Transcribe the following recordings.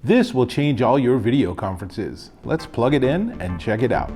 This will change all your video conferences. Let's plug it in and check it out.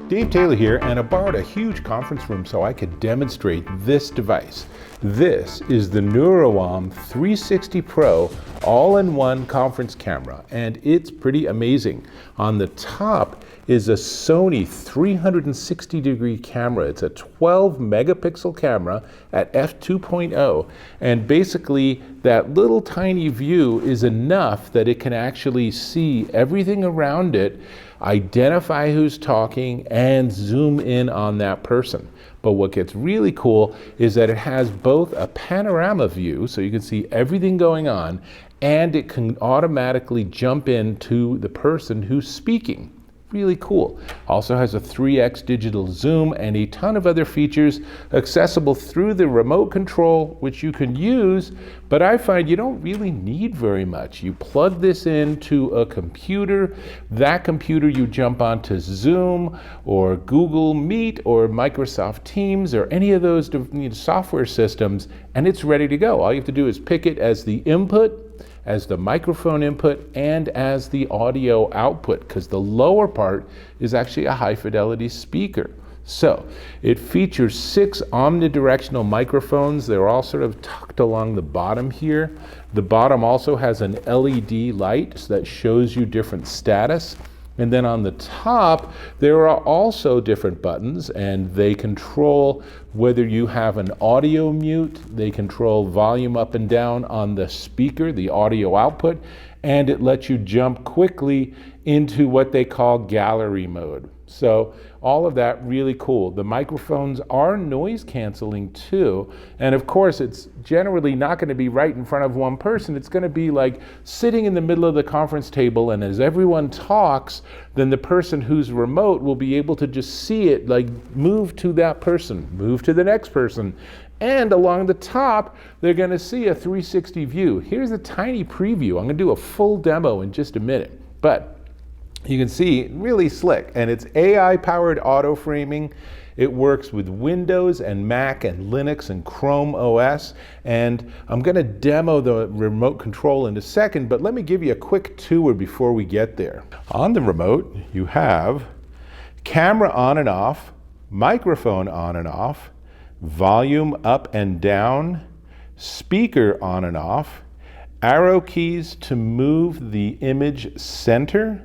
Dave Taylor here, and I borrowed a huge conference room so I could demonstrate this device. This is the Nuroum 360 Pro all-in-one conference camera, and it's pretty amazing. On the top is a Sony 360-degree camera. It's a 12 megapixel camera at f2.0, and basically that little tiny view is enough that it can actually see everything around it, identify who's talking, and zoom in on that person. But what gets really cool is that it has both a panorama view, so you can see everything going on, and it can automatically jump into the person who's speaking. Really cool. Also has a 3x digital zoom and a ton of other features accessible through the remote control, which you can use, but I find you don't really need very much. You plug this into a computer, that computer you jump onto Zoom or Google Meet or Microsoft Teams or any of those software systems, and it's ready to go. All you have to do is pick it as the input, as the microphone input, and as the audio output, because the lower part is actually a high fidelity speaker. So it features 6 omnidirectional microphones. They're all sort of tucked along the bottom here. The bottom also has an LED light that shows you different status. And then on the top, there are also different buttons, and they control whether you have an audio mute, they control volume up and down on the speaker, the audio output, and it lets you jump quickly into what they call gallery mode. So all of that really cool. The microphones are noise canceling too. And of course, it's generally not going to be right in front of one person. It's going to be like sitting in the middle of the conference table, and as everyone talks, then the person who's remote will be able to just see it, like move to that person, move to the next person. And along the top, they're going to see a 360 view. Here's a tiny preview. I'm going to do a full demo in just a minute. But you can see, really slick, and it's AI-powered auto framing. It works with Windows and Mac and Linux and ChromeOS, and I'm going to demo the remote control in a second, but let me give you a quick tour before we get there. On the remote, you have camera on and off, microphone on and off, volume up and down, speaker on and off, arrow keys to move the image center.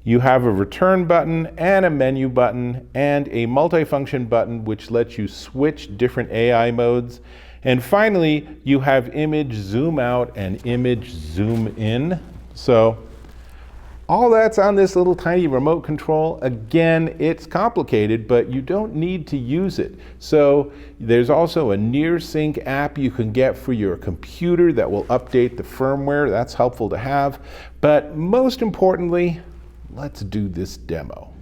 You have a return button and a menu button and a multifunction button which lets you switch different AI modes. And finally, you have image zoom out and image zoom in. So all that's on this little tiny remote control. Again, it's complicated, but you don't need to use it. So there's also a near sync app you can get for your computer that will update the firmware. That's helpful to have. But most importantly, let's do this demo.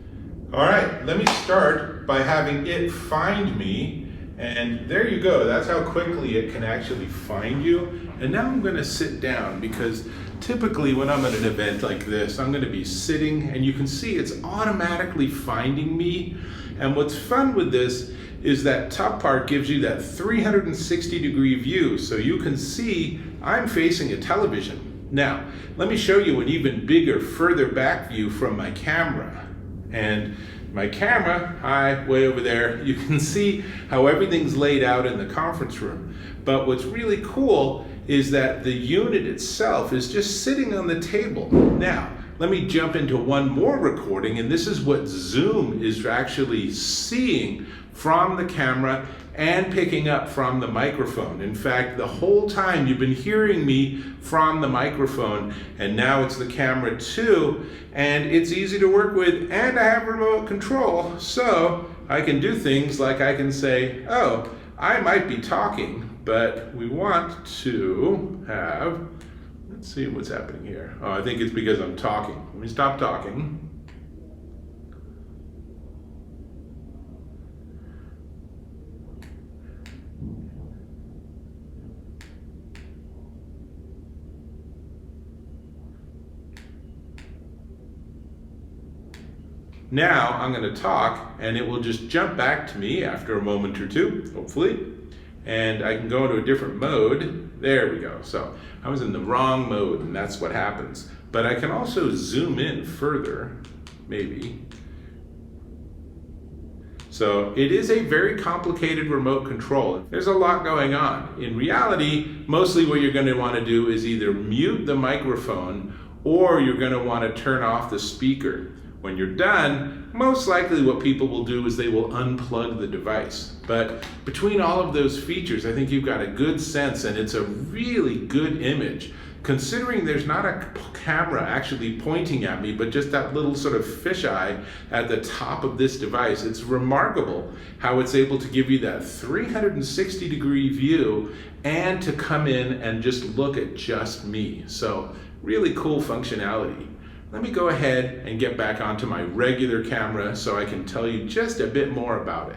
All right, let me start by having it find me, and there you go. That's how quickly it can actually find you. And now I'm gonna sit down, because typically when I'm at an event like this, I'm gonna be sitting, and you can see it's automatically finding me. And what's fun with this is that top part gives you that 360-degree view, so you can see I'm facing a television. Now, let me show you an even bigger, further back view from my camera. And my camera, hi, way over there, you can see how everything's laid out in the conference room. But what's really cool is that the unit itself is just sitting on the table. Now, let me jump into one more recording, and this is what Zoom is actually seeing from the camera and picking up from the microphone. In fact, the whole time you've been hearing me from the microphone, and now it's the camera too, and it's easy to work with, and I have remote control, so I can do things like I can say, oh, I might be talking, but we want to have, let's see what's happening here. Oh, I think it's because I'm talking. Let me stop talking. Now I'm going to talk and it will just jump back to me after a moment or two, hopefully. And I can go into a different mode. There we go. So I was in the wrong mode and that's what happens. But I can also zoom in further, maybe. So it is a very complicated remote control. There's a lot going on. In reality, mostly what you're going to want to do is either mute the microphone or you're going to want to turn off the speaker. When you're done, most likely what people will do is they will unplug the device. But between all of those features, I think you've got a good sense and it's a really good image. Considering there's not a camera actually pointing at me, but just that little sort of fisheye at the top of this device, it's remarkable how it's able to give you that 360-degree view and to come in and just look at just me. So really cool functionality. Let me go ahead and get back onto my regular camera so I can tell you just a bit more about it.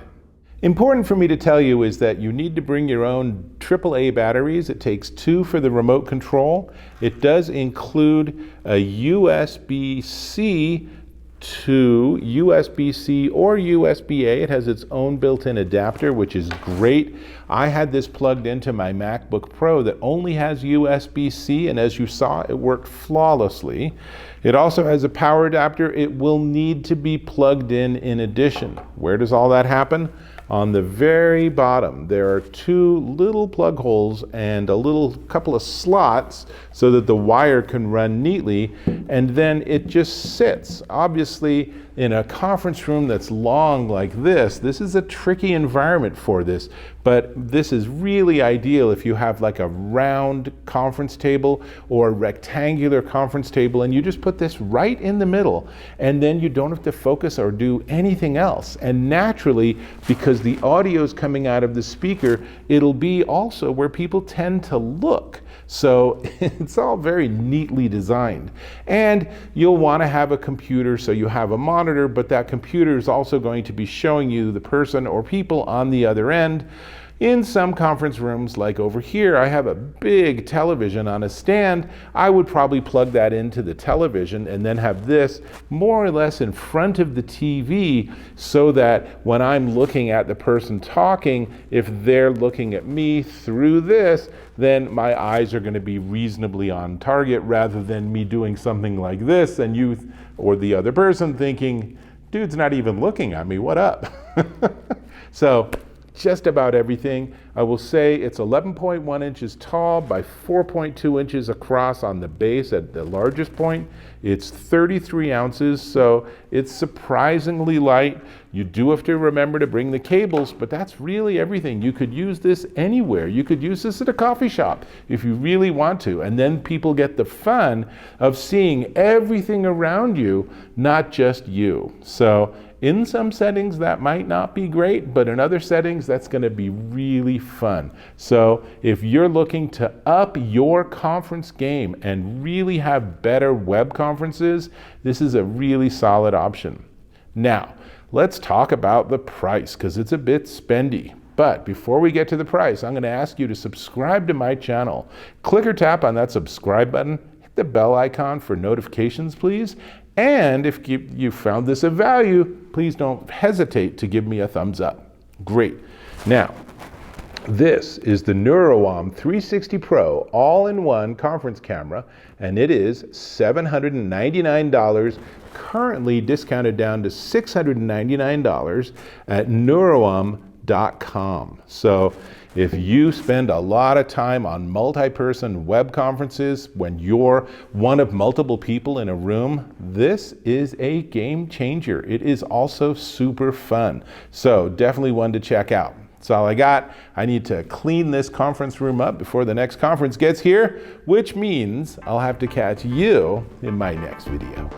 Important for me to tell you is that you need to bring your own AAA batteries. It takes 2 for the remote control. It does include a USB-C to USB-C or USB-A. It has its own built-in adapter, which is great. I had this plugged into my MacBook Pro that only has USB-C, and as you saw, it worked flawlessly. It also has a power adapter. It will need to be plugged in addition. Where does all that happen? On the very bottom, there are 2 little plug holes and a little couple of slots so that the wire can run neatly, and then it just sits. Obviously, in a conference room that's long like this is a tricky environment for this, but this is really ideal if you have like a round conference table or a rectangular conference table and you just put this right in the middle and then you don't have to focus or do anything else. And naturally, because the audio is coming out of the speaker, it'll be also where people tend to look. So it's all very neatly designed. And you'll want to have a computer so you have a monitor, but that computer is also going to be showing you the person or people on the other end. In some conference rooms, like over here, I have a big television on a stand. I would probably plug that into the television and then have this more or less in front of the TV so that when I'm looking at the person talking, if they're looking at me through this, then my eyes are going to be reasonably on target rather than me doing something like this and you or the other person thinking, dude's not even looking at me, what up? So, just about everything. I will say it's 11.1 inches tall by 4.2 inches across on the base at the largest point. It's 33 ounces, so it's surprisingly light. You do have to remember to bring the cables, but that's really everything. You could use this anywhere. You could use this at a coffee shop if you really want to, and then people get the fun of seeing everything around you, not just you. So in some settings that might not be great, but in other settings that's going to be really fun. So if you're looking to up your conference game and really have better web conferences, this is a really solid option. Now, let's talk about the price because it's a bit spendy. But before we get to the price, I'm going to ask you to subscribe to my channel. Click or tap on that subscribe button. Hit the bell icon for notifications, please. And if you found this of value, please don't hesitate to give me a thumbs up. Great. Now, this is the Nuroum 360 Pro all-in-one conference camera, and it is $799, currently discounted down to $699 at Nuroum.com. So if you spend a lot of time on multi-person web conferences when you're one of multiple people in a room, this is a game changer. It is also super fun. So definitely one to check out. That's all I got. I need to clean this conference room up before the next conference gets here, which means I'll have to catch you in my next video.